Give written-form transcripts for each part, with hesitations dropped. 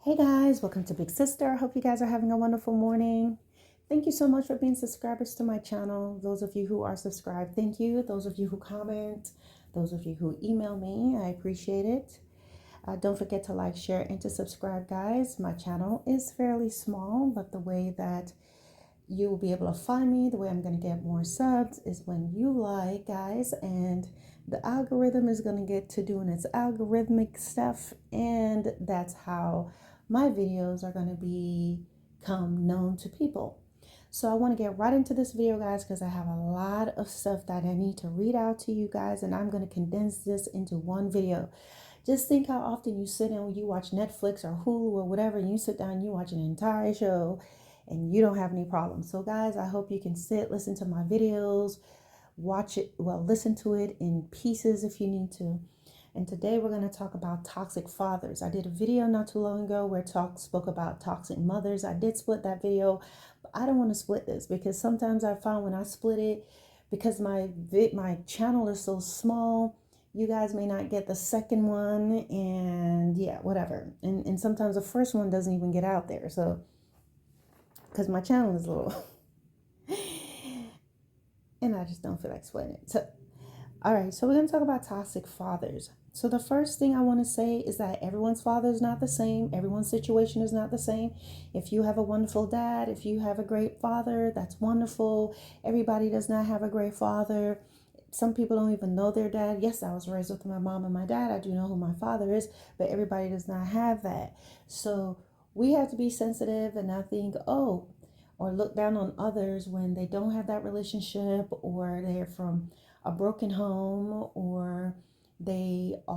Hey guys, welcome to Big Sister. I hope you guys are having a wonderful morning. Thank you so much for being subscribers to my channel. Those of you who are subscribed, thank you. Those of you who comment, those of you who email me, I appreciate it. Don't forget to like, share, and to subscribe, guys. My channel is fairly small, but the way that you will be able to find me, the way I'm going to get more subs is when you like, guys, and the algorithm is going to get to doing its algorithmic stuff, and that's how my videos are going to become known to people. So I want to get right into this video, guys, because I have a lot of stuff that I need to read out to you guys, and I'm going to condense this into one video. Just think how often you sit and you watch Netflix or Hulu or whatever, and you sit down and you watch an entire show and you don't have any problems. So guys, I hope you can sit, listen to my videos, watch it, well, listen to it in pieces if you need to. And today we're going to talk about toxic fathers. I did a video not too long ago where spoke about toxic mothers. I did split that video, but I don't want to split this because sometimes I found when I split it, because my channel is so small, you guys may not get the second one, and yeah, whatever. And sometimes the first one doesn't even get out there. So, because my channel is little, and I just don't feel like splitting it. So, all right, so we're going to talk about toxic fathers. So the first thing I want to say is that everyone's father is not the same. Everyone's situation is not the same. If you have a wonderful dad, if you have a great father, that's wonderful. Everybody does not have a great father. Some people don't even know their dad. Yes, I was raised with my mom and my dad. I do know who my father is, but everybody does not have that. So we have to be sensitive and not think, oh, or look down on others when they don't have that relationship, or they're from a broken home, or they're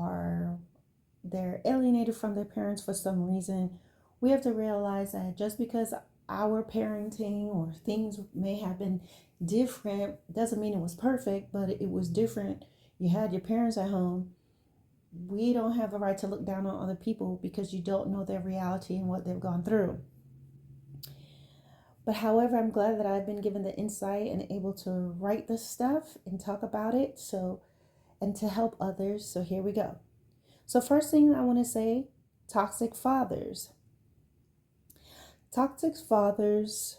alienated from their parents for some reason. We have to realize that just because our parenting or things may have been different doesn't mean it was perfect, but it was different. You had your parents at home. We don't have the right to look down on other people because you don't know their reality and what they've gone through. But however, I'm glad that I've been given the insight and able to write this stuff and talk about it, and to help others. So here we go. So first thing I want to say, toxic fathers. Toxic fathers,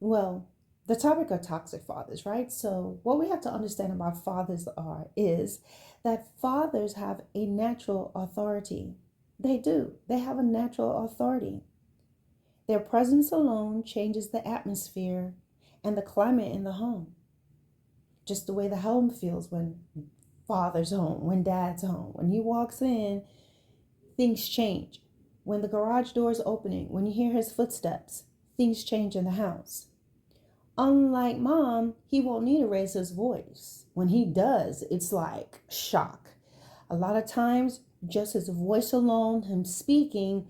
well, the topic of toxic fathers, right? So what we have to understand about fathers is that fathers have a natural authority. They do. They have a natural authority. Their presence alone changes the atmosphere and the climate in the home. Just the way the home feels when father's home, when dad's home. When he walks in, things change. When the garage door is opening, when you hear his footsteps, things change in the house. Unlike mom, he won't need to raise his voice. When he does, it's like shock. A lot of times, just his voice alone, him speaking,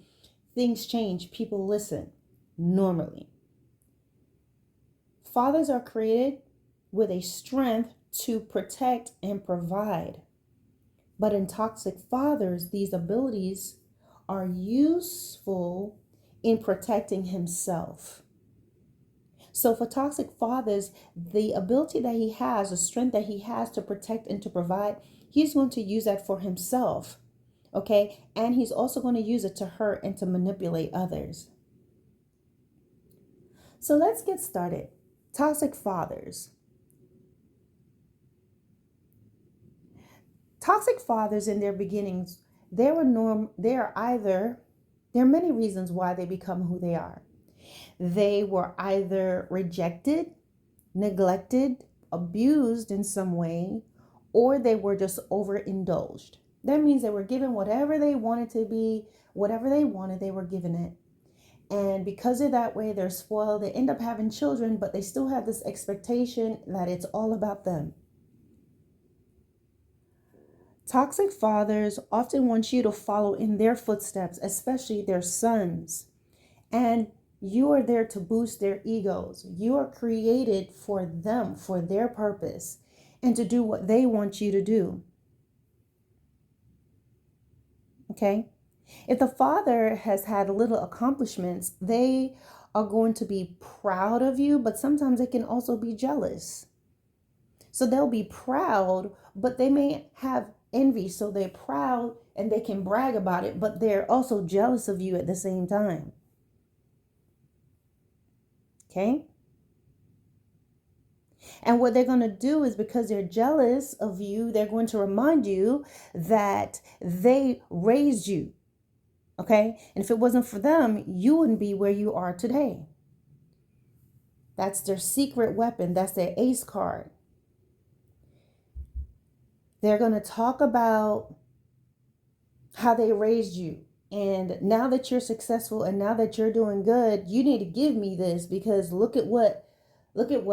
things change. People listen normally. Fathers are created with a strength to protect and provide. But in toxic fathers, these abilities are useful in protecting himself. So for toxic fathers, the ability that he has, the strength that he has to protect and to provide, he's going to use that for himself. Okay? And he's also going to use it to hurt and to manipulate others. So let's get started. Toxic fathers. Toxic fathers in their beginnings, there are many reasons why they become who they are. They were either rejected, neglected, abused in some way, or they were just overindulged. That means they were given whatever they wanted to be, whatever they wanted, they were given it. And because they're that way, they're spoiled. They end up having children, but they still have this expectation that it's all about them. Toxic fathers often want you to follow in their footsteps, especially their sons. And you are there to boost their egos. You are created for them, for their purpose, and to do what they want you to do. Okay? If the father has had little accomplishments, they are going to be proud of you, but sometimes they can also be jealous. So they'll be proud, but they may have envy. So they're proud and they can brag about it, but they're also jealous of you at the same time. Okay? And what they're going to do is, because they're jealous of you, they're going to remind you that they raised you. Okay? And if it wasn't for them, you wouldn't be where you are today. That's their secret weapon. That's their ace card. They're going to talk about how they raised you. And now that you're successful and now that you're doing good, you need to give me this, because look at what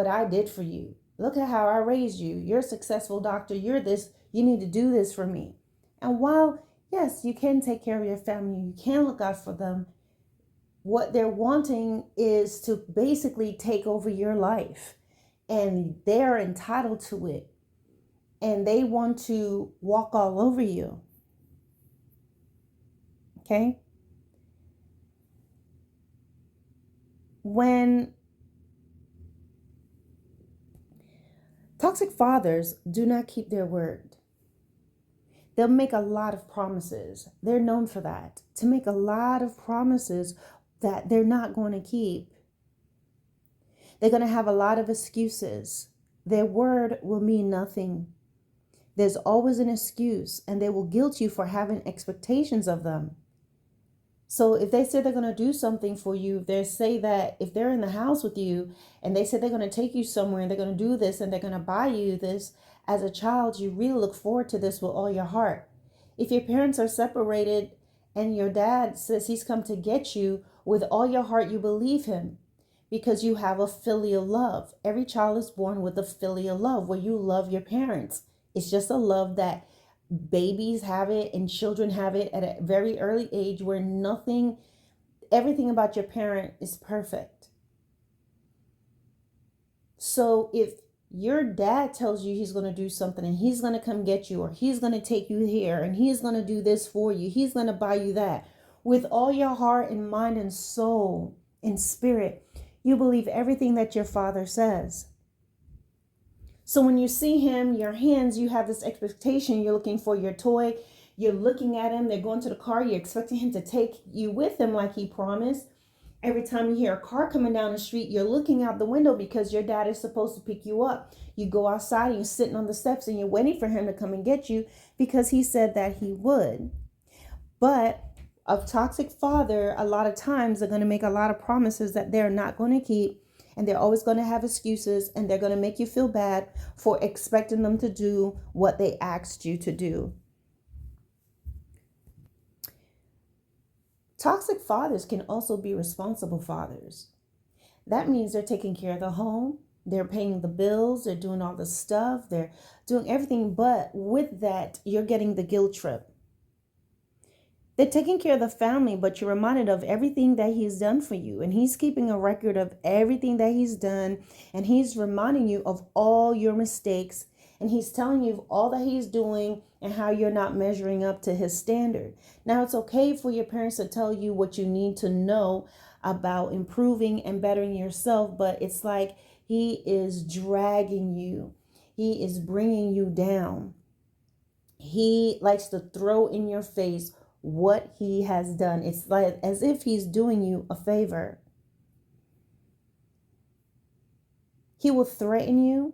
I did for you. Look at how I raised you. You're a successful doctor. You're this. You need to do this for me. And while, yes, you can take care of your family, you can look out for them, what they're wanting is to basically take over your life. And they're entitled to it. And they want to walk all over you. Okay? When toxic fathers do not keep their word, they'll make a lot of promises. They're known for that, to make a lot of promises that they're not going to keep. They're going to have a lot of excuses. Their word will mean nothing. There's always an excuse, and they will guilt you for having expectations of them. So if they say they're going to do something for you, they say that if they're in the house with you and they say they're going to take you somewhere and they're going to do this and they're going to buy you this, as a child, you really look forward to this with all your heart. If your parents are separated and your dad says he's come to get you, with all your heart, you believe him, because you have a filial love. Every child is born with a filial love where you love your parents. It's just a love that babies have it and children have it at a very early age, where everything about your parent is perfect. So if your dad tells you he's going to do something and he's going to come get you, or he's going to take you here and he's going to do this for you, he's going to buy you that, with all your heart and mind and soul and spirit, you believe everything that your father says. So when you see him, your hands, you have this expectation. You're looking for your toy. You're looking at him. They're going to the car. You're expecting him to take you with him like he promised. Every time you hear a car coming down the street, you're looking out the window because your dad is supposed to pick you up. You go outside and you're sitting on the steps and you're waiting for him to come and get you because he said that he would. But a toxic father, a lot of times, they're going to make a lot of promises that they're not going to keep. And they're always going to have excuses, and they're going to make you feel bad for expecting them to do what they asked you to do. Toxic fathers can also be responsible fathers. That means they're taking care of the home, they're paying the bills, they're doing all the stuff, they're doing everything. But with that, you're getting the guilt trip. They're taking care of the family, but you're reminded of everything that he's done for you. And he's keeping a record of everything that he's done. And he's reminding you of all your mistakes. And he's telling you all that he's doing and how you're not measuring up to his standard. Now, it's okay for your parents to tell you what you need to know about improving and bettering yourself. But it's like he is dragging you. He is bringing you down. He likes to throw in your face what he has done. It's like as if he's doing you a favor. He will threaten you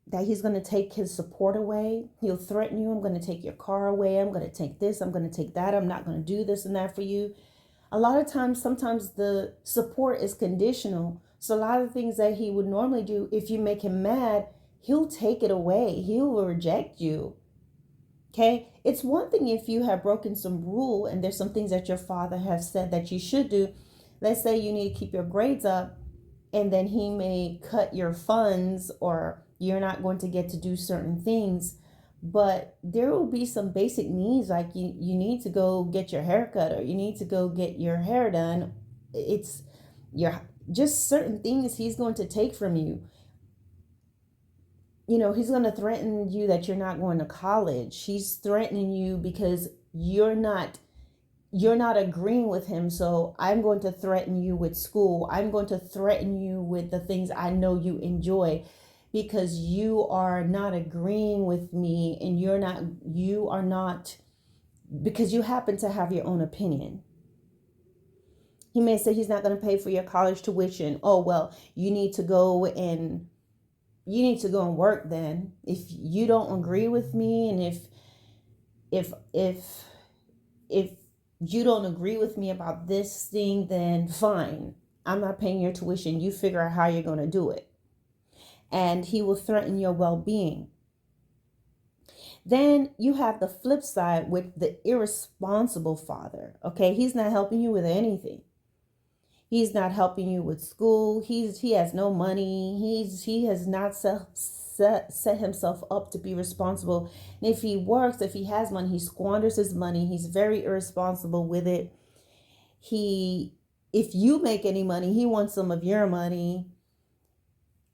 that he's going to take his support away. He'll threaten you, I'm going to take your car away. I'm going to take this. I'm going to take that. I'm not going to do this and that for you. A lot of times, sometimes the support is conditional. So a lot of things that he would normally do, if you make him mad, he'll take it away. He will reject you. Okay, it's one thing if you have broken some rule and there's some things that your father has said that you should do. Let's say you need to keep your grades up, and then he may cut your funds, or you're not going to get to do certain things. But there will be some basic needs, like you need to go get your hair cut, or you need to go get your hair done. It's just certain things he's going to take from you. You know, he's going to threaten you that you're not going to college. He's threatening you because you're not you're not agreeing with him, so I'm going to threaten you with school. I'm going to threaten you with the things I know you enjoy, because you are not agreeing with me, and you are not, because you happen to have your own opinion. He may say he's not going to pay for your college tuition. Oh, well, you need to go and work then. If you don't agree with me, and if you don't agree with me about this thing, then fine. I'm not paying your tuition. You figure out how you're going to do it. And he will threaten your well-being. Then you have the flip side with the irresponsible father. Okay, he's not helping you with anything. He's not helping you with school. He has no money. He has not set himself up to be responsible. And if he works, if he has money, he squanders his money. He's very irresponsible with it. If you make any money, he wants some of your money.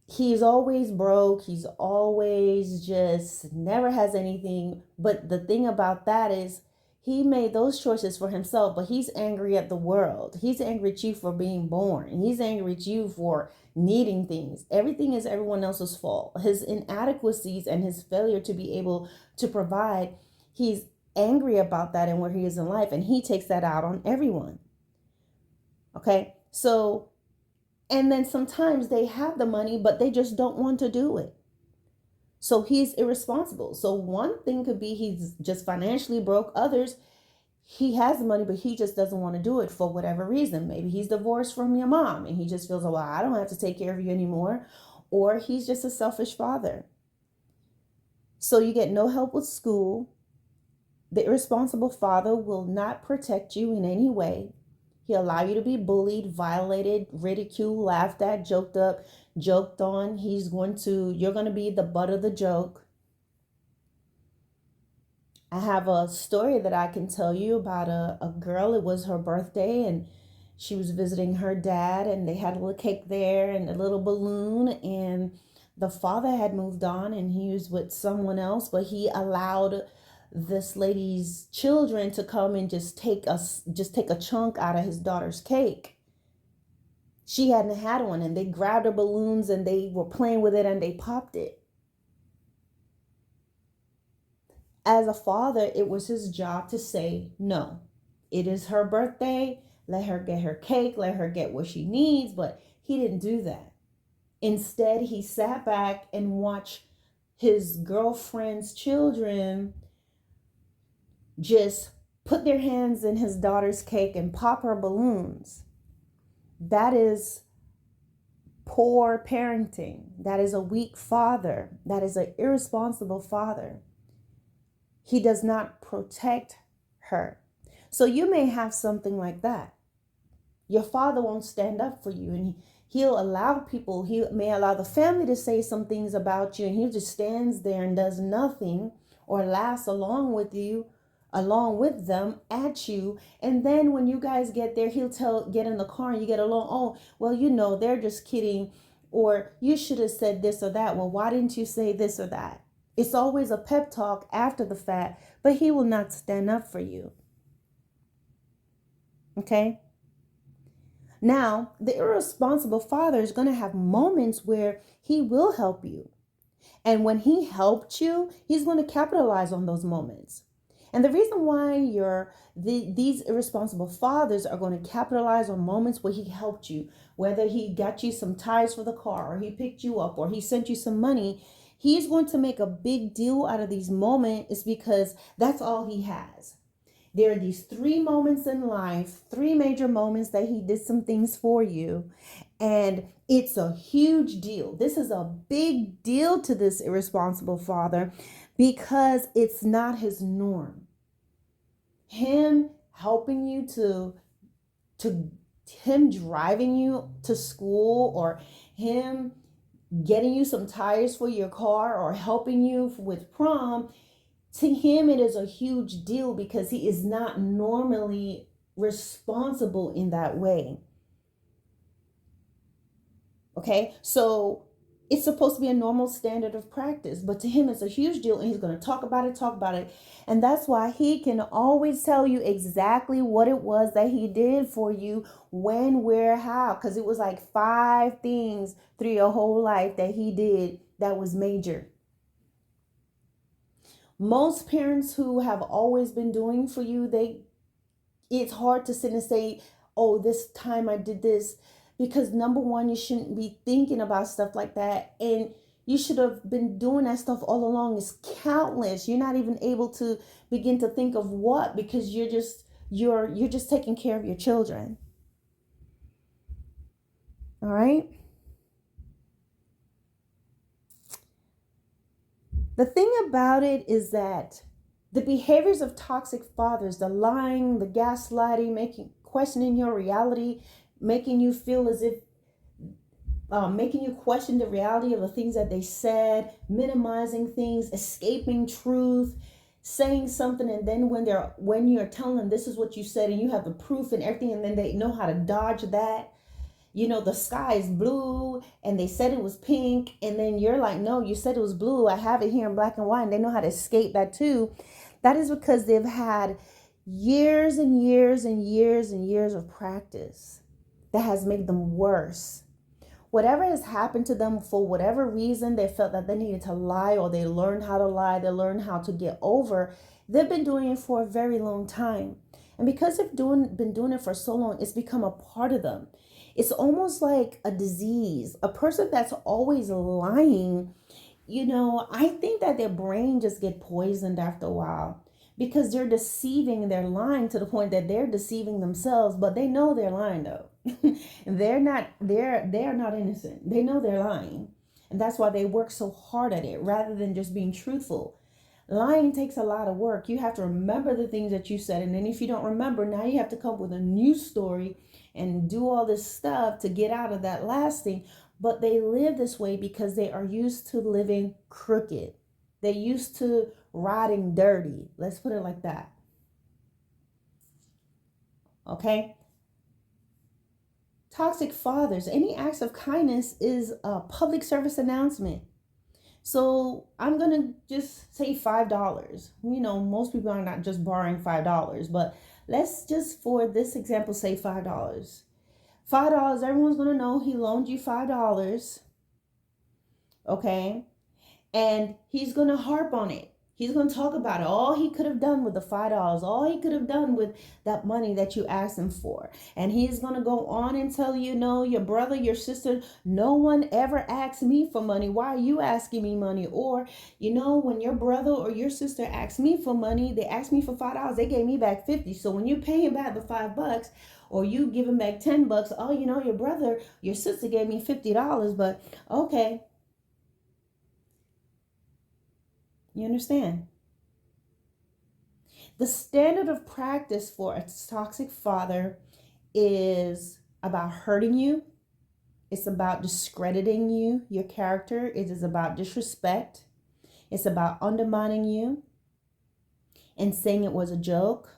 He's always broke. He's always just never has anything. But the thing about that is, he made those choices for himself, but he's angry at the world. He's angry at you for being born. He's angry at you for needing things. Everything is everyone else's fault. His inadequacies and his failure to be able to provide, he's angry about that and where he is in life, and he takes that out on everyone. Okay, so, and then sometimes they have the money, but they just don't want to do it. So he's irresponsible. So one thing could be he's just financially broke. Others, he has the money, but he just doesn't want to do it for whatever reason. Maybe he's divorced from your mom and he just feels, well, I don't have to take care of you anymore. Or he's just a selfish father. So you get no help with school. The irresponsible father will not protect you in any way. He'll allow you to be bullied, violated, ridiculed, laughed at, joked up, joked on. You're going to be the butt of the joke. I have a story that I can tell you about a girl. It was her birthday and she was visiting her dad, and they had a little cake there and a little balloon, and the father had moved on and he was with someone else, but he allowed this lady's children to come and just take a chunk out of his daughter's cake. She hadn't had one, and they grabbed her balloons and they were playing with it and they popped it. As a father, it was his job to say, no, it is her birthday. Let her get her cake. Let her get what she needs. But he didn't do that. Instead, he sat back and watched his girlfriend's children just put their hands in his daughter's cake and pop her balloons. That is poor parenting. That is a weak father. That is an irresponsible father. He does not protect her. So you may have something like that. Your father won't stand up for you, and he'll allow people, he may allow the family to say some things about you, and he just stands there and does nothing, or laughs along with them at you. And then when you guys get there, get in the car and you get along. Oh, well, they're just kidding. Or you should have said this or that. Well, why didn't you say this or that? It's always a pep talk after the fact, but he will not stand up for you. Okay? Now, the irresponsible father is going to have moments where he will help you. And when he helped you, he's going to capitalize on those moments. And the reason why these irresponsible fathers are going to capitalize on moments where he helped you, whether he got you some tires for the car, or he picked you up, or he sent you some money, he's going to make a big deal out of these moments, is because that's all he has. There are these 3 moments in life, 3 major moments that he did some things for you. And it's a huge deal. This is a big deal to this irresponsible father, because it's not his norm. Him helping you him driving you to school, or him getting you some tires for your car, or helping you with prom, to him it is a huge deal, because he is not normally responsible in that way. Okay, so It's supposed to be a normal standard of practice, but to him it's a huge deal, and he's going to talk about it. And that's why he can always tell you exactly what it was that he did for you, when, where, how, because it was like 5 things through your whole life that he did that was major. Most parents who have always been doing for you, it's hard to sit and say, oh, this time I did this, because number one, you shouldn't be thinking about stuff like that, and you should have been doing that stuff all along. It's countless. You're not even able to begin to think of what, because you're just taking care of your children. All right. The thing about it is that the behaviors of toxic fathers, the lying, the gaslighting, questioning your reality, making you feel as if, making you question the reality of the things that they said, minimizing things, escaping truth, saying something, and then when you're telling them this is what you said and you have the proof and everything, and then they know how to dodge that. The sky is blue and they said it was pink, and then you're like, no, you said it was blue, I have it here in black and white, and they know how to escape that too. That is because they've had years and years and years and years of practice that has made them worse. Whatever has happened to them, for whatever reason they felt that they needed to lie, or they learned how to lie, they learned how to get over, they've been doing it for a very long time. And because they've been doing it for so long, it's become a part of them. It's almost like a disease. A person that's always lying, I think that their brain just get poisoned after a while, because they're deceiving, they're lying to the point that they're deceiving themselves, but they know they're lying though. They're not innocent. They know they're lying. And that's why they work so hard at it rather than just being truthful. Lying takes a lot of work. You have to remember the things that you said. And then if you don't remember, now you have to come up with a new story and do all this stuff to get out of that last thing. But they live this way because they are used to living crooked. They're used to riding dirty. Let's put it like that. Okay? Toxic fathers, any acts of kindness is a public service announcement. So I'm going to just say $5. Most people are not just borrowing $5, but let's just, for this example, say $5. $5, everyone's going to know he loaned you $5. Okay? And he's going to harp on it. He's going to talk about it. All he could have done with the $5, all he could have done with that money that you asked him for. And he's going to go on and tell you, no, your brother, your sister, no one ever asked me for money. Why are you asking me money? Or, when your brother or your sister asked me for money, they asked me for $5, they gave me back 50. So when you pay him back the $5, or you give him back $10, oh, your brother, your sister gave me $50, but okay. You understand? The standard of practice for a toxic father is about hurting you. It's about discrediting you, your character. It is about disrespect. It's about undermining you and saying it was a joke,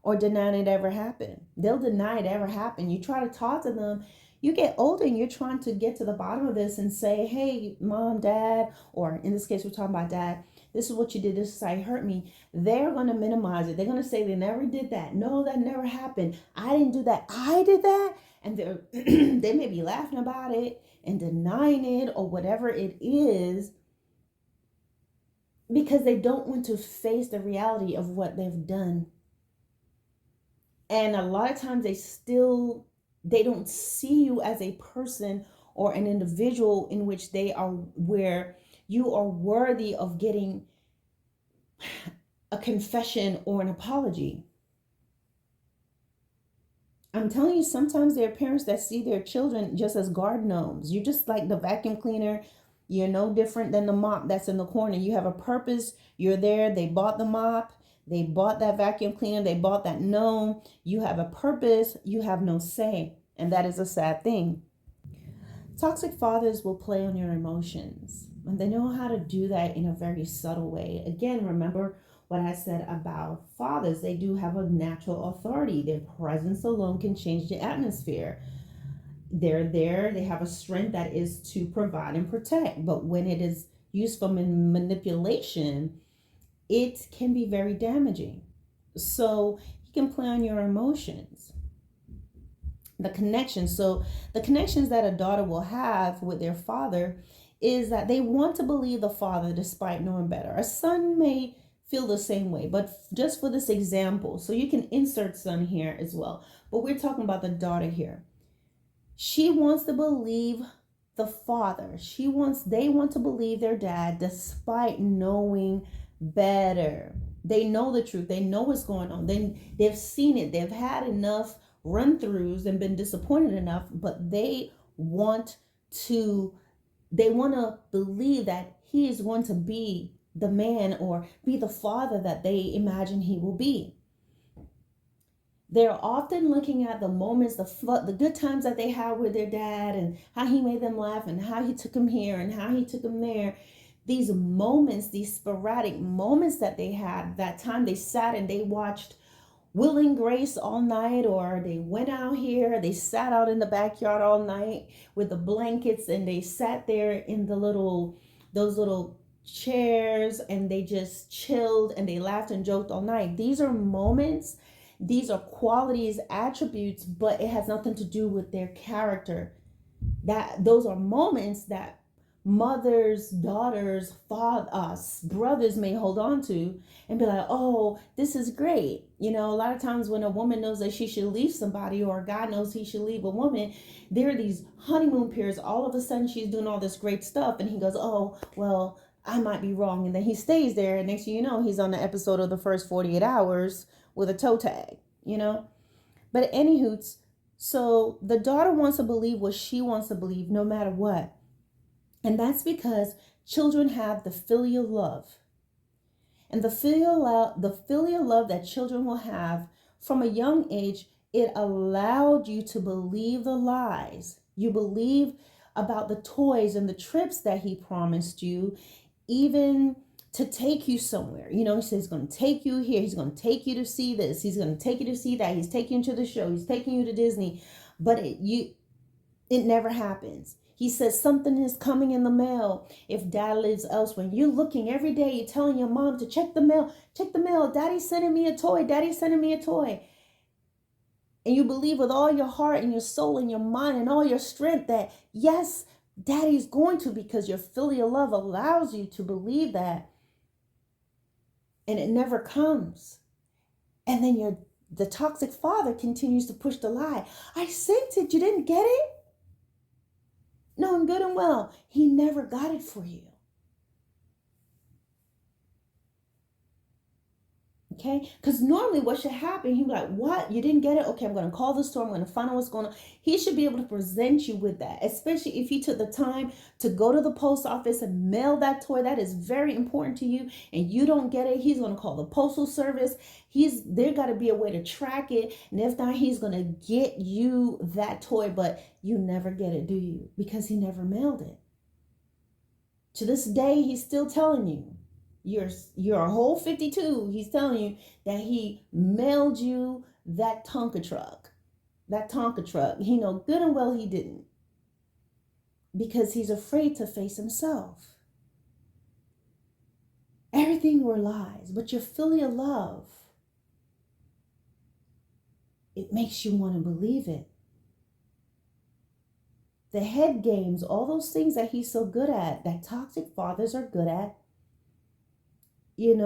or denying it ever happened. They'll deny it ever happened. You try to talk to them. You get older and you're trying to get to the bottom of this and say, hey, mom, dad, or in this case, we're talking about dad, this is what you did. This is how you hurt me. They're going to minimize it. They're going to say they never did that. No, that never happened. I didn't do that. I did that. And they may be laughing about it and denying it or whatever it is, because they don't want to face the reality of what they've done. And a lot of times they don't see you as a person or an individual in which where you are worthy of getting a confession or an apology. I'm telling you, sometimes there are parents that see their children just as garden gnomes. You're just like the vacuum cleaner. You're no different than the mop that's in the corner. You have a purpose. You're there. They bought the mop. They bought that vacuum cleaner. They bought that gnome. You have a purpose. You have no say. And that is a sad thing. Toxic fathers will play on your emotions. And they know how to do that in a very subtle way. Again, remember what I said about fathers. They do have a natural authority. Their presence alone can change the atmosphere. they're there, they have a strength that is to provide and protect. But when it is used for manipulation, it can be very damaging. So he can play on your emotions, the connections. So the connections that a daughter will have with their father is that they want to believe the father despite knowing better. A son may feel the same way, but just for this example, so you can insert son here as well, but we're talking about the daughter here. She wants to believe the father. They want to believe their dad despite knowing better. They know the truth. They know what's going on. They've seen it. They've had enough run-throughs and been disappointed enough, but want to they want to believe that he is going to be the man or be the father that they imagine he will be. They're often looking at the moments, the good times that they had with their dad and how he made them laugh and how he took them here and how he took them there. These moments, these sporadic moments that they had, that time they sat and they watched Will and Grace all night, or they went out here, they sat out in the backyard all night with the blankets and they sat there in those little chairs and they just chilled and they laughed and joked all night. These are moments, these are qualities, attributes, but it has nothing to do with their character. Those are moments that mothers, daughters, fathers, brothers may hold on to and be like, oh, this is great. A lot of times when a woman knows that she should leave somebody, or a guy knows he should leave a woman, there are these honeymoon periods. All of a sudden she's doing all this great stuff and he goes, oh, well, I might be wrong. And then he stays there. And next thing you know, he's on the episode of the first 48 hours with a toe tag, But anywho, so the daughter wants to believe what she wants to believe no matter what. And that's because children have the filial love. And the filial love that children will have from a young age, it allowed you to believe the lies. You believe about the toys and the trips that he promised you, even to take you somewhere. He says he's going to take you here. He's going to take you to see this. He's going to take you to see that. He's taking you to the show. He's taking you to Disney. But it never happens. He says something is coming in the mail if dad lives elsewhere. You're looking every day. You're telling your mom to check the mail. Check the mail. Daddy's sending me a toy. Daddy's sending me a toy. And you believe with all your heart and your soul and your mind and all your strength that, yes, daddy's going to, because your filial love allows you to believe that. And it never comes. And then the toxic father continues to push the lie. I sent it. You didn't get it? Knowing good and well, he never got it for you. Okay? Because normally what should happen, he'd be like, what? You didn't get it? Okay, I'm going to call the store. I'm going to find out what's going on. He should be able to present you with that, especially if he took the time to go to the post office and mail that toy. That is very important to you, and you don't get it. He's going to call the postal service. There got to be a way to track it. And if not, he's going to get you that toy, but you never get it, do you? Because he never mailed it. To this day, he's still telling you. You're a whole 52. He's telling you that he mailed you that Tonka truck. He know good and well he didn't. Because he's afraid to face himself. Everything were lies, but your filial love, it makes you want to believe it. The head games, all those things that he's so good at, that toxic fathers are good at, it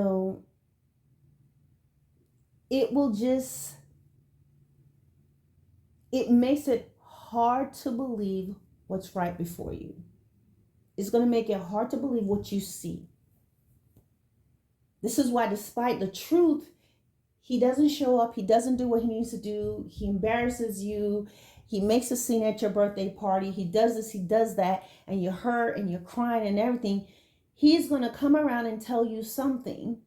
makes it hard to believe what's right before you. It's going to make it hard to believe what you see. This is why, despite the truth, he doesn't show up. He doesn't do what he needs to do. He embarrasses you. He makes a scene at your birthday party. He does this, he does that, and you're hurt and you're crying and everything. He's going to come around and tell you something.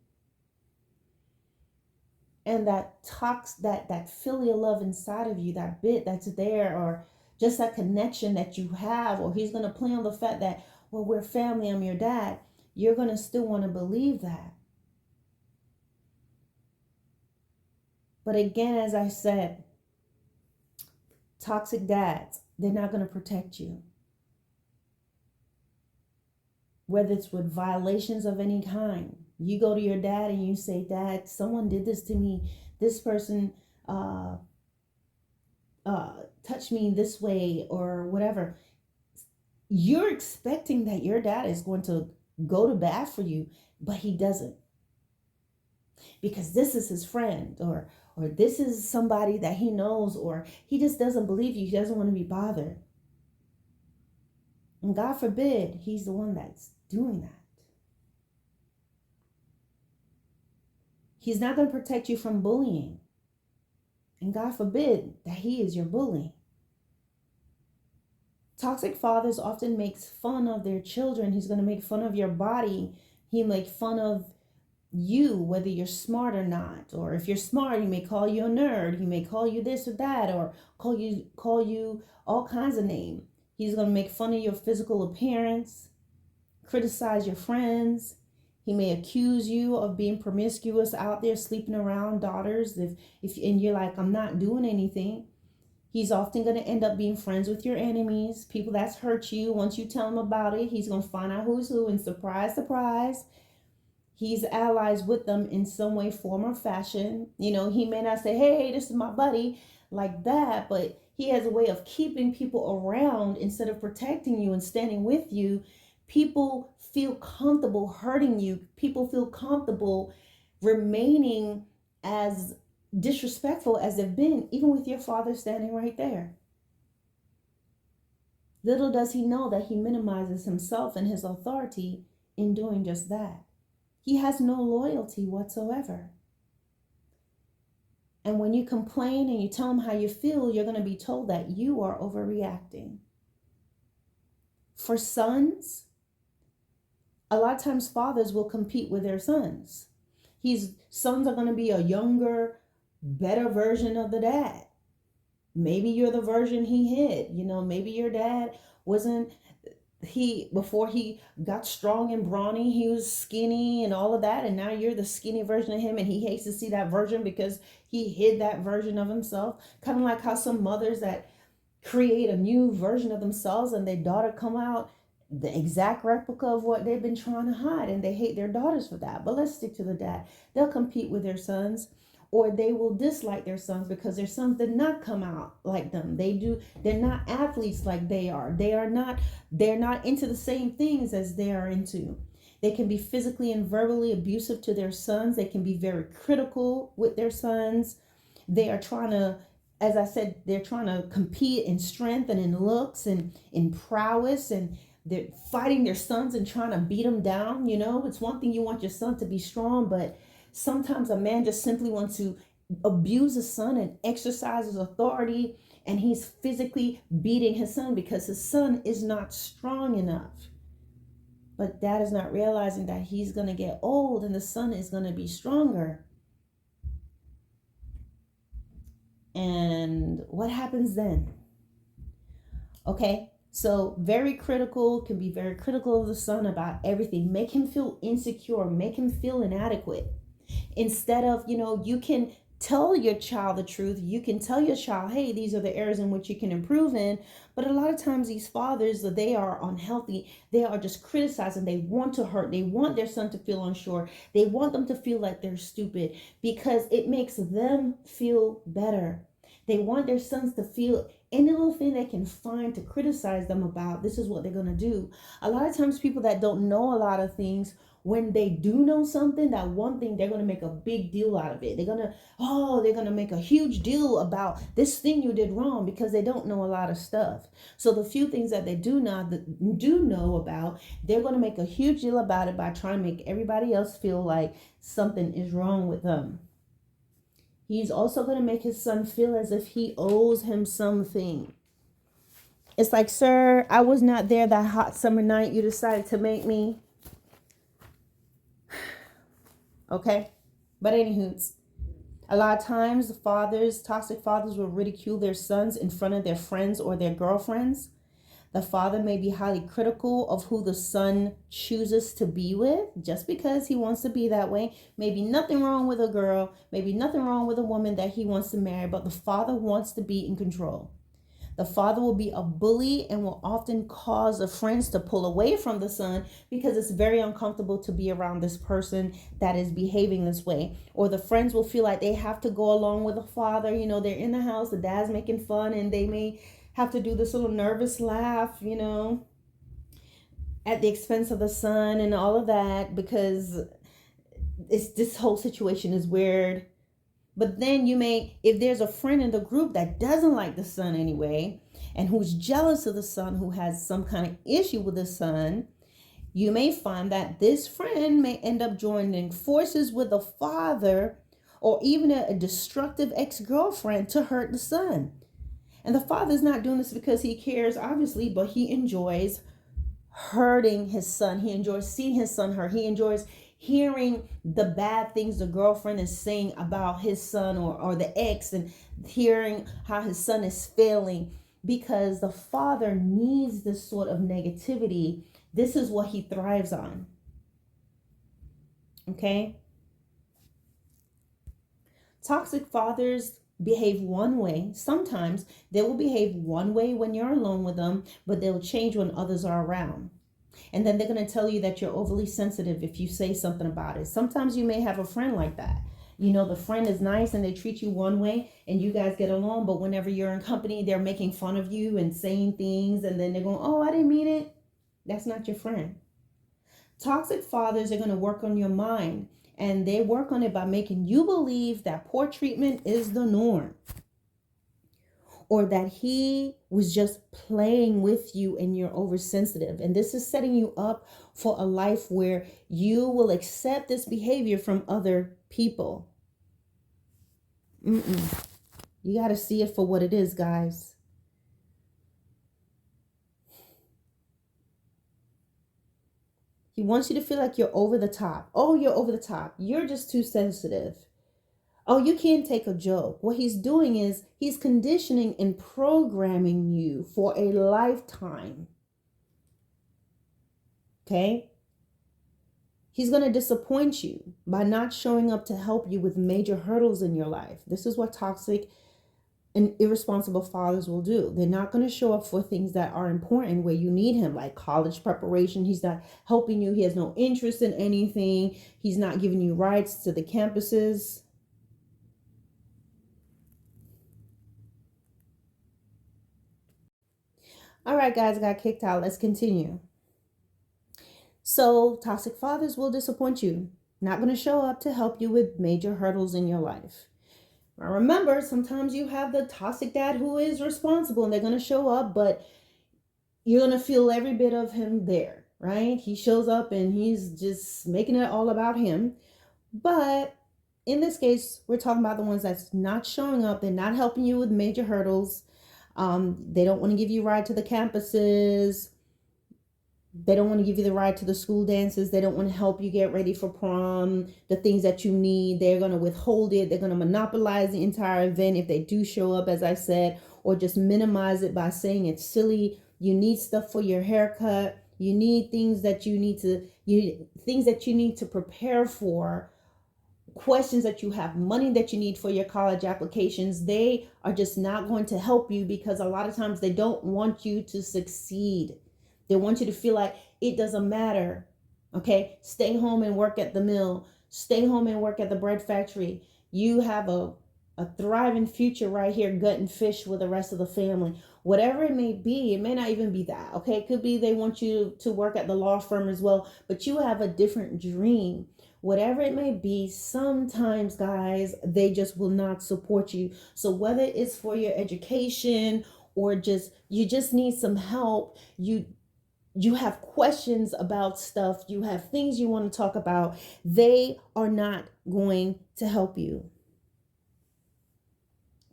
And that filial love inside of you, that bit that's there, or just that connection that you have, or he's going to play on the fact that, well, we're family, I'm your dad. You're going to still want to believe that. But again, as I said, toxic dads, they're not going to protect you. Whether it's with violations of any kind. You go to your dad and you say, Dad, someone did this to me. This person touched me this way or whatever. You're expecting that your dad is going to go to bat for you, but he doesn't. Because this is his friend, or this is somebody that he knows, or he just doesn't believe you. He doesn't want to be bothered. And God forbid he's the one that's doing that. He's not going to protect you from bullying. And God forbid that he is your bully. Toxic fathers often makes fun of their children. He's going to make fun of your body. He make fun of you, whether you're smart or not. Or if you're smart, he may call you a nerd. He may call you this or that, or call you all kinds of names. He's going to make fun of your physical appearance, criticize your friends. He may accuse you of being promiscuous out there, sleeping around daughters. If and you're like, I'm not doing anything. He's often going to end up being friends with your enemies, people that's hurt you. Once you tell him about it, he's going to find out who's who, and surprise, surprise, he's allies with them in some way, form, or fashion. You know, he may not say, hey, this is my buddy, like that, but he has a way of keeping people around instead of protecting you and standing with you. People feel comfortable hurting you. People feel comfortable remaining as disrespectful as they've been, even with your father standing right there. Little does he know that he minimizes himself and his authority in doing just that. He has no loyalty whatsoever. And when you complain and you tell him how you feel, you're going to be told that you are overreacting. For sons, a lot of times fathers will compete with their sons. Sons are going to be a younger, better version of the dad. Maybe you're the version he hid. You know, maybe your dad before he got strong and brawny, he was skinny and all of that. And now you're the skinny version of him, and he hates to see that version because he hid that version of himself. Kind of like how some mothers that create a new version of themselves and their daughter come out the exact replica of what they've been trying to hide, and they hate their daughters for that. But let's stick to the dad. They'll compete with their sons, or they will dislike their sons because their sons did not come out like them. They're not athletes like they are. They're not into the same things as they are into. They can be physically and verbally abusive to their sons. They can be very critical with their sons. They are trying to, as I said, they're trying to compete in strength and in looks and in prowess, and they're fighting their sons and trying to beat them down. You know, it's one thing you want your son to be strong, but sometimes a man just simply wants to abuse his son and exercise his authority, and he's physically beating his son because his son is not strong enough. But dad is not realizing that he's going to get old and the son is going to be stronger. And what happens then? Okay. So very critical, can be very critical of the son about everything. Make him feel insecure, make him feel inadequate. Instead of, you can tell your child the truth. You can tell your child, hey, these are the areas in which you can improve in. But a lot of times these fathers, they are unhealthy. They are just criticizing. They want to hurt. They want their son to feel unsure. They want them to feel like they're stupid because it makes them feel better. They want their sons to feel any little thing they can find to criticize them about. This is what they're going to do. A lot of times people that don't know a lot of things, when they do know something, that one thing, they're going to make a big deal out of it. They're going to make a huge deal about this thing you did wrong because they don't know a lot of stuff. So the few things that they do know about, they're going to make a huge deal about it by trying to make everybody else feel like something is wrong with them. He's also going to make his son feel as if he owes him something. It's like, sir, I was not there that hot summer night you decided to make me. Okay? But anywho, a lot of times toxic fathers will ridicule their sons in front of their friends or their girlfriends. The father may be highly critical of who the son chooses to be with just because he wants to be that way. Maybe nothing wrong with a girl, maybe nothing wrong with a woman that he wants to marry, but the father wants to be in control. The father will be a bully and will often cause the friends to pull away from the son because it's very uncomfortable to be around this person that is behaving this way. Or the friends will feel like they have to go along with the father. You know, they're in the house, the dad's making fun, and they may have to do this little nervous laugh, you know, at the expense of the son and all of that, because this whole situation is weird. But then you may, if there's a friend in the group that doesn't like the son anyway, and who's jealous of the son, who has some kind of issue with the son, you may find that this friend may end up joining forces with the father, or even a destructive ex-girlfriend to hurt the son. And the father's not doing this because he cares, obviously, but he enjoys hurting his son. He enjoys seeing his son hurt. He enjoys hearing the bad things the girlfriend is saying about his son, or the ex, and hearing how his son is failing, because the father needs this sort of negativity. This is what he thrives on. Okay? Toxic fathers behave one way. Sometimes they will behave one way when you're alone with them, but they'll change when others are around. And then they're going to tell you that you're overly sensitive if you say something about it. Sometimes you may have a friend like that. You know, the friend is nice and they treat you one way and you guys get along, but whenever you're in company, they're making fun of you and saying things, and then they're going, oh, I didn't mean it. That's not your friend. Toxic fathers are going to work on your mind, and they work on it by making you believe that poor treatment is the norm, or that he was just playing with you and you're oversensitive. And this is setting you up for a life where you will accept this behavior from other people. You got to see it for what it is, guys. He wants you to feel like you're over the top. Oh, you're over the top. You're just too sensitive. Oh, you can't take a joke. What he's doing is he's conditioning and programming you for a lifetime. Okay? He's going to disappoint you by not showing up to help you with major hurdles in your life. This is what toxic and irresponsible fathers will do. They're not going to show up for things that are important where you need him, like college preparation. He's not helping you. He has no interest in anything. He's not giving you rides to the campuses. All right, guys, I got kicked out. Let's continue. So toxic fathers will disappoint you. Not going to show up to help you with major hurdles in your life. Now remember, sometimes you have the toxic dad who is responsible and they're going to show up, but you're going to feel every bit of him there, right? He shows up and he's just making it all about him. But in this case, we're talking about the ones that's not showing up. They're not helping you with major hurdles. They don't want to give you a ride to the campuses. They don't want to give you the ride to the school dances. They don't want to help you get ready for prom, the things that you need. They're going to withhold it. They're going to monopolize the entire event if they do show up, as I said, or just minimize it by saying it's silly. You need stuff for your haircut. You need things that you need to prepare for, questions that you have, money that you need for your college applications. They are just not going to help you because a lot of times they don't want you to succeed. They want you to feel like it doesn't matter. Okay, stay home and work at the mill. Stay home and work at the bread factory. You have a thriving future right here, gutting fish with the rest of the family. Whatever it may be, it may not even be that. Okay, it could be they want you to work at the law firm as well, but you have a different dream. Whatever it may be, sometimes, guys, they just will not support you. So whether it's for your education or you just need some help, you have questions about stuff, you have things you want to talk about, they are not going to help you.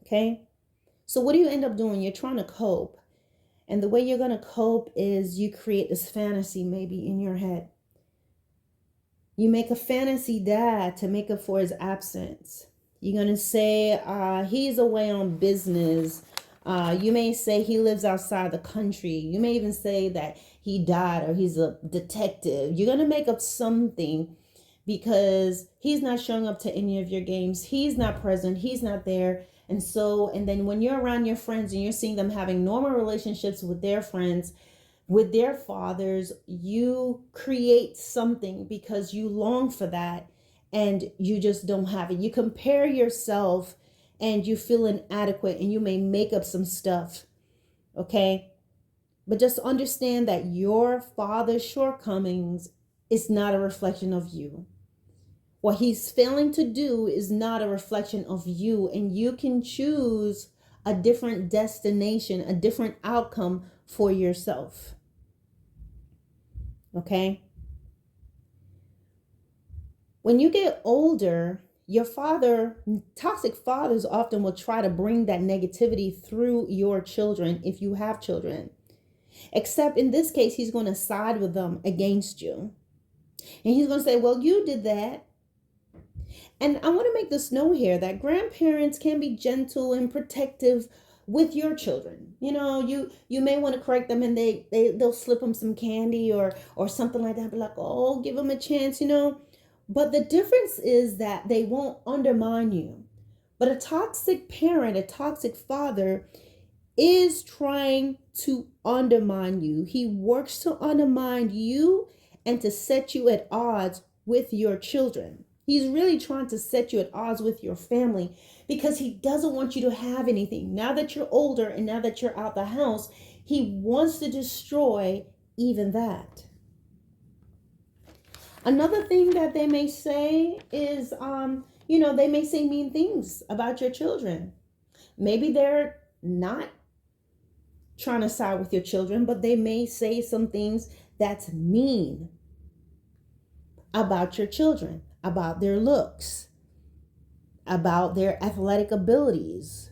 Okay? So what do you end up doing? You're trying to cope. And the way you're going to cope is you create this fantasy maybe in your head. You make a fantasy dad to make up for his absence. You're going to say he's away on business. You may say he lives outside the country. You may even say that he died or he's a detective. You're going to make up something because he's not showing up to any of your games. He's not present. He's not there. And then when you're around your friends and you're seeing them having normal relationships with their friends, with their fathers, you create something because you long for that and you just don't have it. You compare yourself and you feel inadequate and you may make up some stuff, okay? But just understand that your father's shortcomings is not a reflection of you. What he's failing to do is not a reflection of you, and you can choose a different destination, a different outcome for yourself. Okay? When you get older, toxic fathers often will try to bring that negativity through your children if you have children. Except in this case, he's going to side with them against you. And he's going to say, well, you did that. And I want to make this note here that grandparents can be gentle and protective with your children. You may want to correct them and they'll slip them some candy or something like that. Be like, oh, give them a chance, But the difference is that they won't undermine you. But a toxic parent, a toxic father is trying to undermine you. He works to undermine you and to set you at odds with your children. He's really trying to set you at odds with your family because he doesn't want you to have anything. Now that you're older and now that you're out the house, he wants to destroy even that. Another thing that they may say is, they may say mean things about your children. Maybe they're not trying to side with your children, but they may say some things that's mean about your children, about their looks, about their athletic abilities.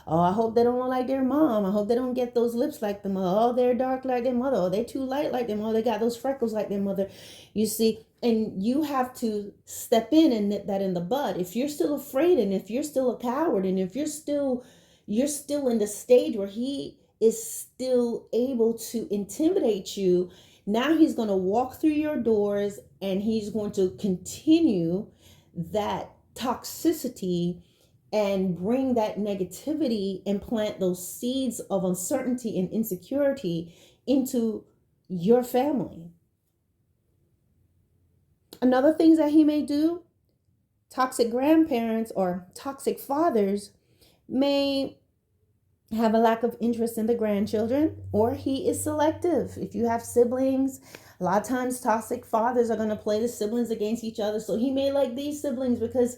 Oh, I hope they don't look like their mom. I hope they don't get those lips like their mother. Oh, they're dark like their mother. Oh, they're too light like their mother. They got those freckles like their mother. You see, and you have to step in and nip that in the bud. If you're still afraid and if you're still a coward and if you're still in the stage where he is still able to intimidate you, now he's going to walk through your doors and he's going to continue that toxicity and bring that negativity and plant those seeds of uncertainty and insecurity into your family. Another thing that he may do, toxic grandparents or toxic fathers may have a lack of interest in the grandchildren, or he is selective. If you have siblings, a lot of times toxic fathers are going to play the siblings against each other. So he may like these siblings because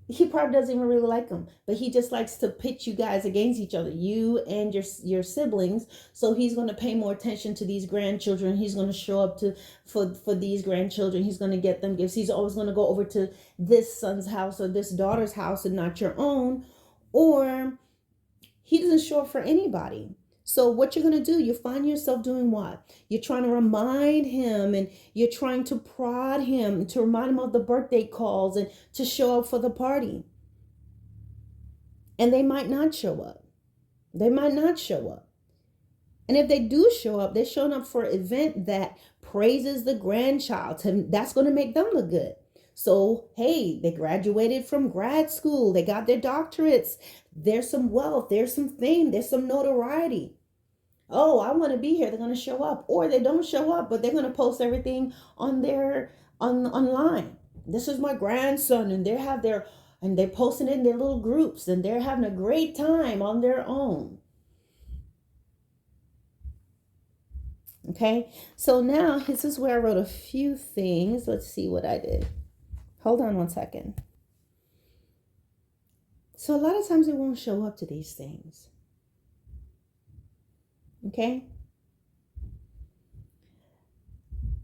he probably doesn't even really like them, but he just likes to pit you guys against each other, you and your siblings. So he's going to pay more attention to these grandchildren. He's going to show up for these grandchildren. He's going to get them gifts. He's always going to go over to this son's house or this daughter's house and not your own. Or he doesn't show up for anybody. So what you're going to do, you find yourself doing what? You're trying to remind him and you're trying to prod him, to remind him of the birthday calls and to show up for the party. And they might not show up. They might not show up. And if they do show up, they're showing up for an event that praises the grandchild. That's going to make them look good. So, hey, they graduated from grad school. They got their doctorates. There's some wealth. There's some fame. There's some notoriety. Oh, I want to be here. They're going to show up. Or they don't show up, but they're going to post everything on online. This is my grandson. And they're posting it in their little groups. And they're having a great time on their own. Okay. So now this is where I wrote a few things. Let's see what I did. Hold on one second. So a lot of times they won't show up to these things. Okay?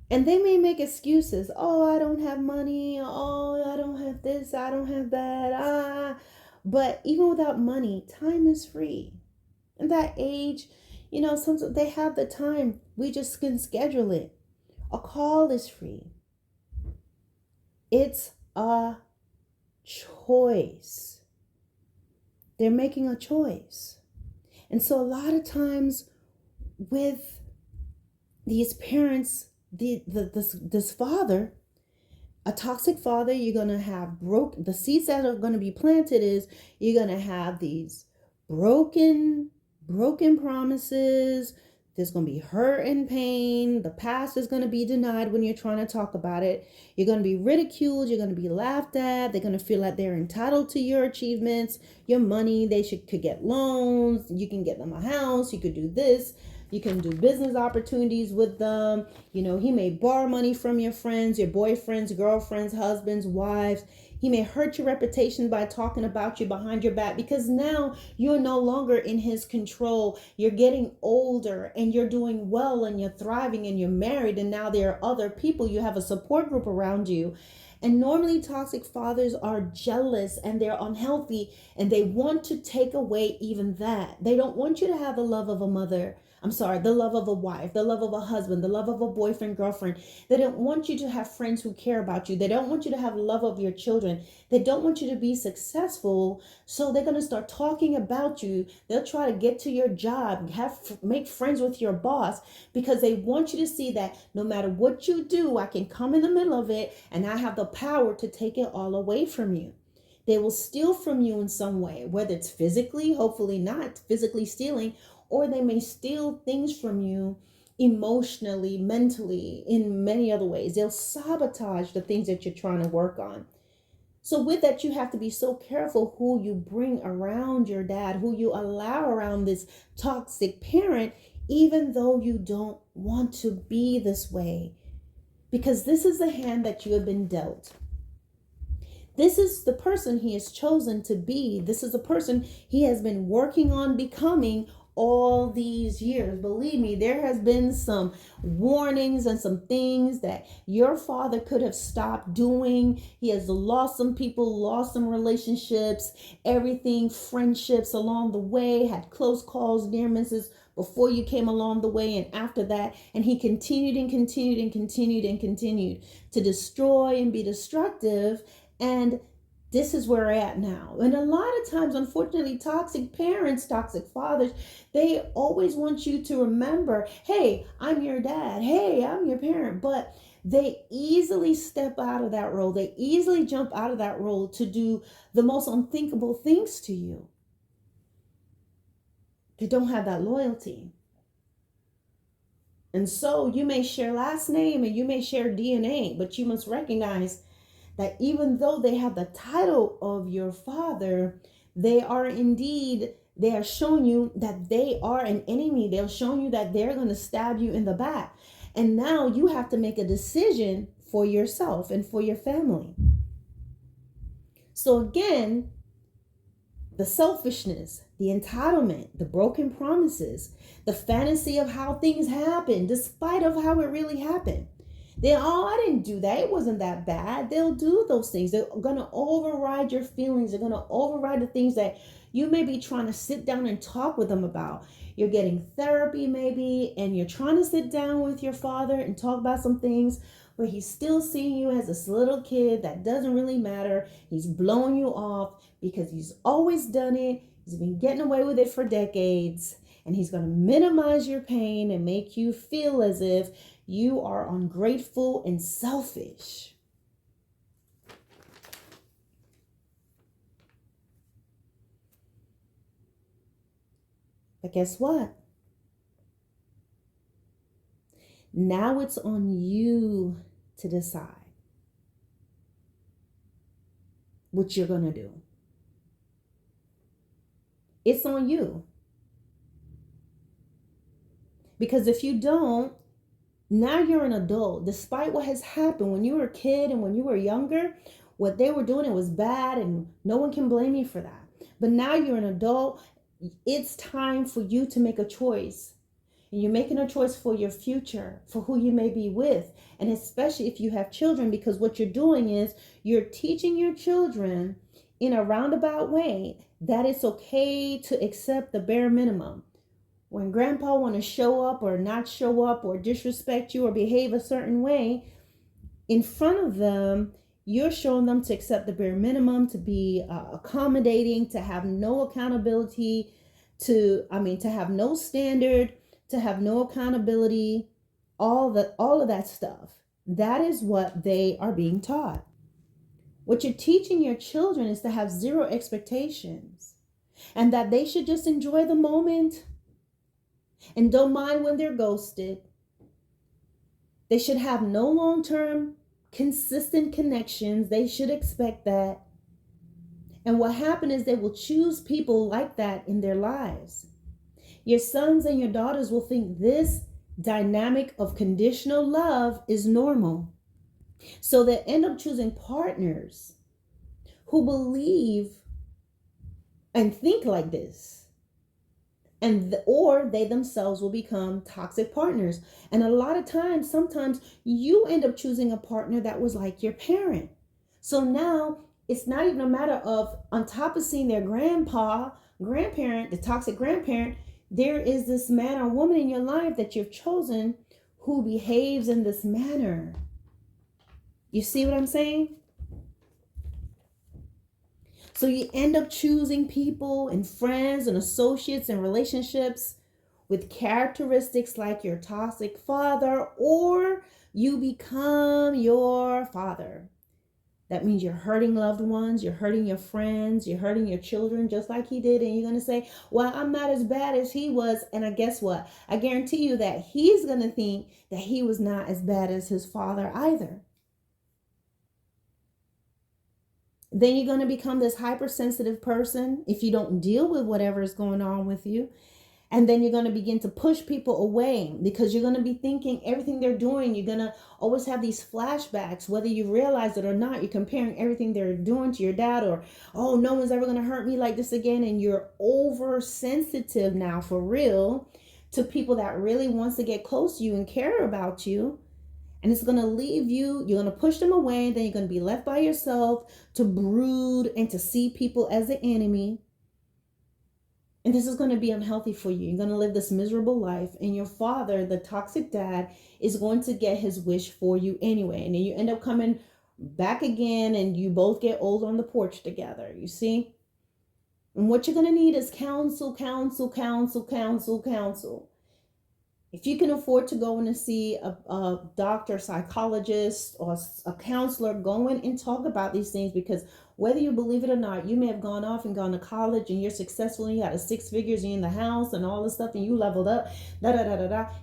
And they may make excuses. Oh, I don't have money. Oh, I don't have this. I don't have that. But even without money, time is free. In that age, sometimes they have the time. We just can schedule it. A call is free. It's a choice. They're making a choice. And so a lot of times with these parents, this father, A toxic father, you're going to have the seeds that are going to be planted is you're going to have these broken promises. There's going to be hurt and pain. The past is going to be denied when you're trying to talk about it. You're going to be ridiculed. You're going to be laughed at. They're going to feel like they're entitled to your achievements, your money. They could get loans. You can get them a house. You could do this. You can do business opportunities with them. You know, he may borrow money from your friends, your boyfriends, girlfriends, husbands, wives. He may hurt your reputation by talking about you behind your back because now you're no longer in his control. You're getting older and you're doing well and you're thriving and you're married, and now there are other people. You have a support group around you. And normally toxic fathers are jealous and they're unhealthy and they want to take away even that. They don't want you to have the love of a mother. I'm sorry, the love of a wife, the love of a husband, the love of a boyfriend, girlfriend. They don't want you to have friends who care about you. They don't want you to have love of your children. They don't want you to be successful. So they're going to start talking about you. They'll try to get to your job, make friends with your boss, because they want you to see that no matter what you do, I can come in the middle of it and I have the power to take it all away from you. They will steal from you in some way, whether it's physically, hopefully not physically stealing, or they may steal things from you emotionally, mentally, in many other ways. They'll sabotage the things that you're trying to work on. So with that, you have to be so careful who you bring around your dad, who you allow around this toxic parent, even though you don't want to be this way. Because this is the hand that you have been dealt. This is the person he has chosen to be. This is the person he has been working on becoming all these years. Believe me, there has been some warnings and some things that your father could have stopped doing. He has lost some people, lost some relationships, everything, friendships along the way, had close calls, near misses before you came along the way and after that. And he continued and continued and continued and continued to destroy and be destructive. And this is where we're at now. And a lot of times, unfortunately, toxic parents, toxic fathers, they always want you to remember, hey, I'm your dad. Hey, I'm your parent. But they easily step out of that role. They easily jump out of that role to do the most unthinkable things to you. They don't have that loyalty. And so you may share last name and you may share DNA, but you must recognize that even though they have the title of your father, they are showing you that they are an enemy. They're showing you that they're going to stab you in the back. And now you have to make a decision for yourself and for your family. So again, the selfishness, the entitlement, the broken promises, the fantasy of how things happen, despite of how it really happened. I didn't do that. It wasn't that bad. They'll do those things. They're going to override your feelings. They're going to override the things that you may be trying to sit down and talk with them about. You're getting therapy maybe, and you're trying to sit down with your father and talk about some things, but he's still seeing you as this little kid that doesn't really matter. He's blowing you off because he's always done it. He's been getting away with it for decades, and he's going to minimize your pain and make you feel as if you are ungrateful and selfish. But guess what? Now it's on you to decide what you're going to do. It's on you. Because if you don't, now you're an adult. Despite what has happened when you were a kid and when you were younger, what they were doing, it was bad and no one can blame you for that. But now you're an adult. It's time for you to make a choice. And you're making a choice for your future, for who you may be with. And especially if you have children, because what you're doing is you're teaching your children in a roundabout way that it's okay to accept the bare minimum. When grandpa want to show up or not show up or disrespect you or behave a certain way in front of them, you're showing them to accept the bare minimum, to be accommodating, to have no accountability, to have no standard, to have no accountability, all of that stuff. That is what they are being taught. What you're teaching your children is to have zero expectations and that they should just enjoy the moment and don't mind when they're ghosted. They should have no long-term consistent connections. They should expect that. And what happens is they will choose people like that in their lives. Your sons and your daughters will think this dynamic of conditional love is normal. So they end up choosing partners who believe and think like this. Or they themselves will become toxic partners. And a lot of times, sometimes you end up choosing a partner that was like your parent. So now it's not even a matter of, on top of seeing their grandparent, the toxic grandparent, there is this man or woman in your life that you've chosen who behaves in this manner. You see what I'm saying? So you end up choosing people and friends and associates and relationships with characteristics like your toxic father, or you become your father. That means you're hurting loved ones, you're hurting your friends, you're hurting your children just like he did. And you're going to say, well, I'm not as bad as he was. And I guess what? I guarantee you that he's going to think that he was not as bad as his father either. Then you're going to become this hypersensitive person if you don't deal with whatever is going on with you. And then you're going to begin to push people away because you're going to be thinking everything they're doing. You're going to always have these flashbacks, whether you realize it or not. You're comparing everything they're doing to your dad, or, oh, no one's ever going to hurt me like this again. And you're oversensitive now, for real, to people that really wants to get close to you and care about you. And it's going to leave you, you're going to push them away, and then you're going to be left by yourself to brood and to see people as the enemy. And this is going to be unhealthy for you. You're going to live this miserable life, and your father, the toxic dad, is going to get his wish for you anyway. And then you end up coming back again, and you both get old on the porch together, you see? And what you're going to need is counsel. If you can afford to go in and see a doctor, psychologist, or a counselor, go in and talk about these things, because whether you believe it or not, you may have gone off and gone to college and you're successful and you got a 6 figures in the house and all this stuff and you leveled up,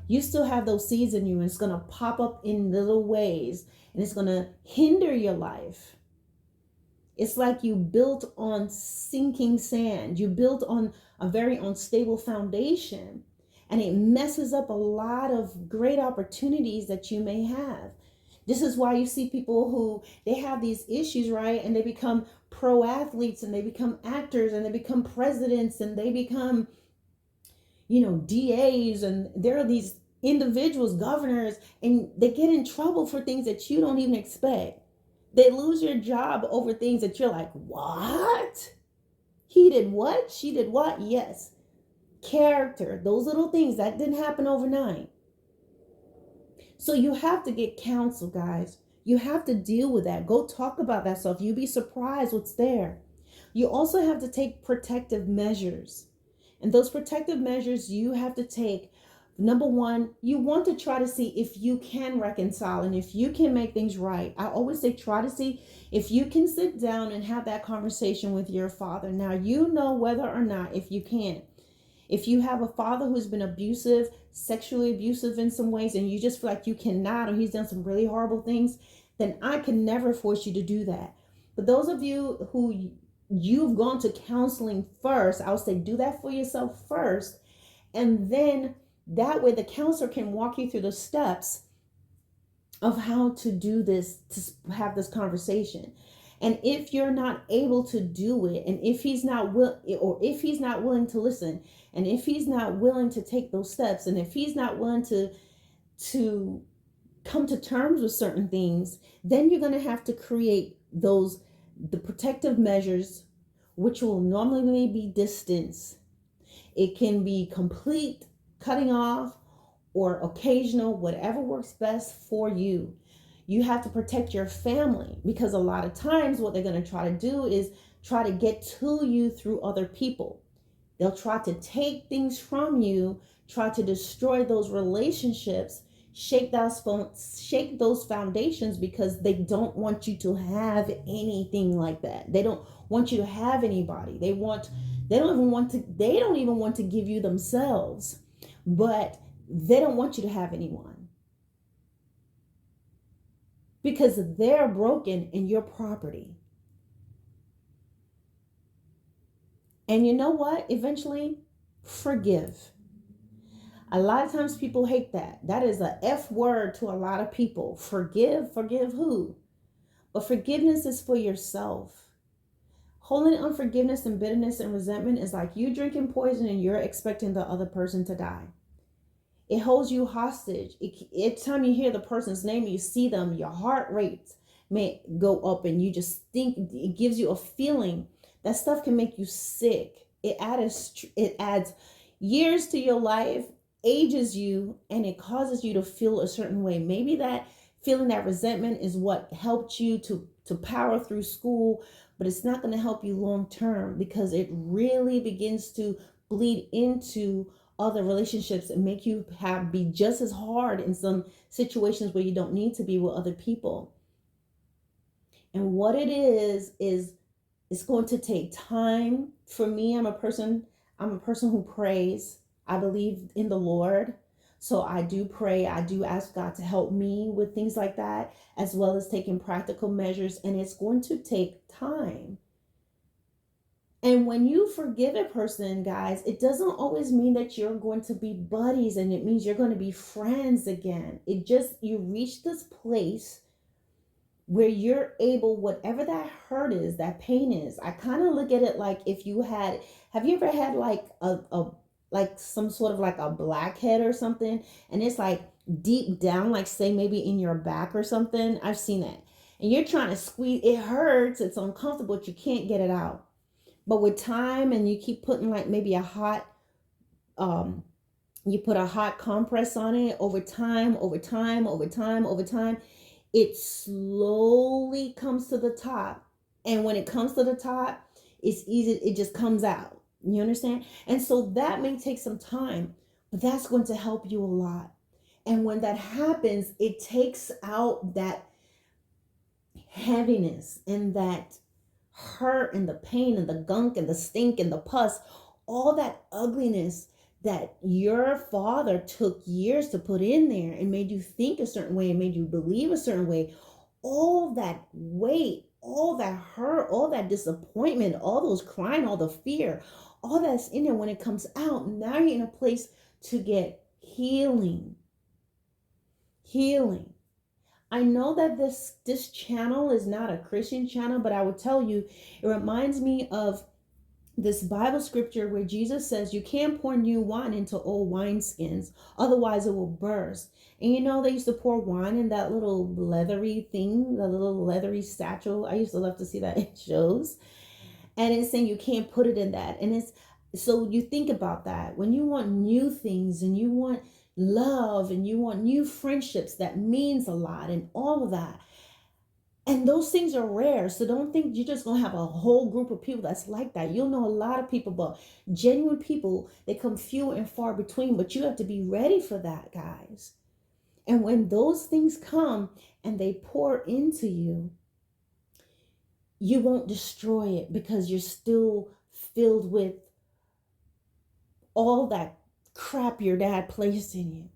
You still have those seeds in you, and it's going to pop up in little ways, and it's going to hinder your life. It's like you built on sinking sand. You built on a very unstable foundation. And it messes up a lot of great opportunities that you may have. This is why you see people who, they have these issues, right? And they become pro athletes, and they become actors, and they become presidents, and they become, DAs, and there are these individuals, governors, and they get in trouble for things that you don't even expect. They lose your job over things that you're like, what? He did what? She did what? Yes. Character, those little things that didn't happen overnight. So you have to get counsel, guys. You have to deal with that. Go talk about that stuff. You'll be surprised what's there. You also have to take protective measures. And those protective measures you have to take, number one, you want to try to see if you can reconcile and if you can make things right. I always say, try to see if you can sit down and have that conversation with your father. Now, you know whether or not, if you can. If you have a father who's been abusive, sexually abusive in some ways, and you just feel like you cannot, or he's done some really horrible things, then I can never force you to do that. But those of you who you've gone to counseling first, I would say do that for yourself first. And then that way the counselor can walk you through the steps of how to do this, to have this conversation. And if you're not able to do it, and if he's not if he's not willing to listen, and if he's not willing to take those steps, and if he's not willing to come to terms with certain things, then you're going to have to create the protective measures, which will normally be distance. It can be complete cutting off or occasional, whatever works best for you. You have to protect your family, because a lot of times what they're going to try to do is try to get to you through other people. They'll try to take things from you, try to destroy those relationships, Shake those foundations, because they don't want you to have anything like that. They don't want you to have anybody. They don't even want to give you themselves, but they don't want you to have anyone, because they're broken in your property. And you know what? Eventually, forgive. A lot of times people hate that. That is a F word to a lot of people. Forgive who? But forgiveness is for yourself. Holding unforgiveness and bitterness and resentment is like you drinking poison and you're expecting the other person to die. It holds you hostage. Every time you hear the person's name, you see them, your heart rate may go up, and you just think it gives you a feeling. That stuff can make you sick. It adds years to your life, ages you, and it causes you to feel a certain way. Maybe that feeling, that resentment, is what helped you to power through school, but it's not going to help you long term, because it really begins to bleed into other relationships and make you be just as hard in some situations where you don't need to be with other people. And what it is it's going to take time. For me, I'm a person who prays. I believe in the Lord. So I do pray. I do ask God to help me with things like that, as well as taking practical measures. And it's going to take time. And when you forgive a person, guys, it doesn't always mean that you're going to be buddies and it means you're going to be friends again. You reach this place where you're able, whatever that hurt is, that pain is. I kind of look at it like, have you ever had like like some sort of like a blackhead or something, and it's like deep down, like say maybe in your back or something? I've seen that. And you're trying to squeeze, it hurts, it's uncomfortable, but you can't get it out. But with time, and you keep putting like maybe um, you put a hot compress on it, over time, it slowly comes to the top. And when it comes to the top, it's easy, it just comes out. You understand? And so that may take some time, but that's going to help you a lot. And when that happens, it takes out that heaviness and that hurt and the pain and the gunk and the stink and the pus, all that ugliness that your father took years to put in there and made you think a certain way and made you believe a certain way. All that weight, all that hurt, all that disappointment, all those crying, all the fear, all that's in there, when it comes out, now you're in a place to get healing. I know that this channel is not a Christian channel, but I would tell you, it reminds me of this Bible scripture where Jesus says you can't pour new wine into old wineskins, otherwise it will burst. And you know, they used to pour wine in that little leathery thing, the little leathery satchel. I used to love to see that in shows. And it's saying you can't put it in that. And so you think about that. When you want new things and you want love and you want new friendships, that means a lot, and all of that. And those things are rare. So don't think you're just going to have a whole group of people that's like that. You'll know a lot of people, but genuine people, they come few and far between. But you have to be ready for that, guys. And when those things come and they pour into you, you won't destroy it, because you're still filled with all that crap your dad placed in you.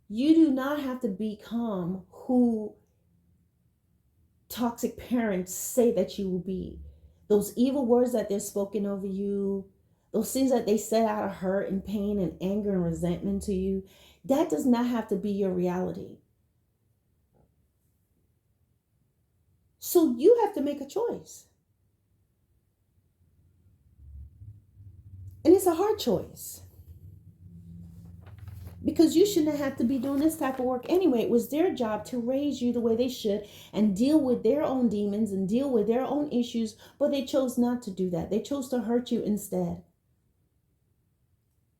You do not have to become who toxic parents say that you will be. Those evil words that they're spoken over you, those things that they said out of hurt and pain and anger and resentment to you, that does not have to be your reality. So you have to make a choice. And it's a hard choice, because you shouldn't have to be doing this type of work anyway. It was their job to raise you the way they should and deal with their own demons and deal with their own issues, but they chose not to do that. They chose to hurt you instead.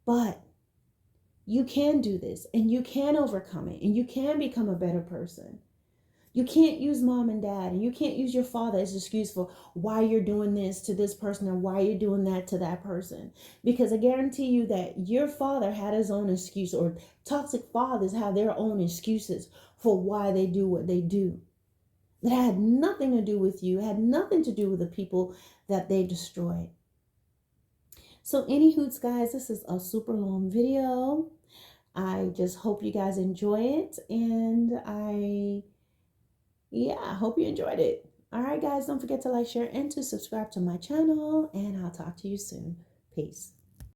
But you can do this, and you can overcome it, and you can become a better person. You can't use mom and dad, and you can't use your father as an excuse for why you're doing this to this person or why you're doing that to that person. Because I guarantee you that your father had his own excuse, or toxic fathers have their own excuses for why they do what they do. That had nothing to do with you, had nothing to do with the people that they destroyed. So, anywho, guys, this is a super long video. I just hope you guys enjoy it, and I hope you enjoyed it. All right, guys, don't forget to like, share, and to subscribe to my channel, and I'll talk to you soon. Peace.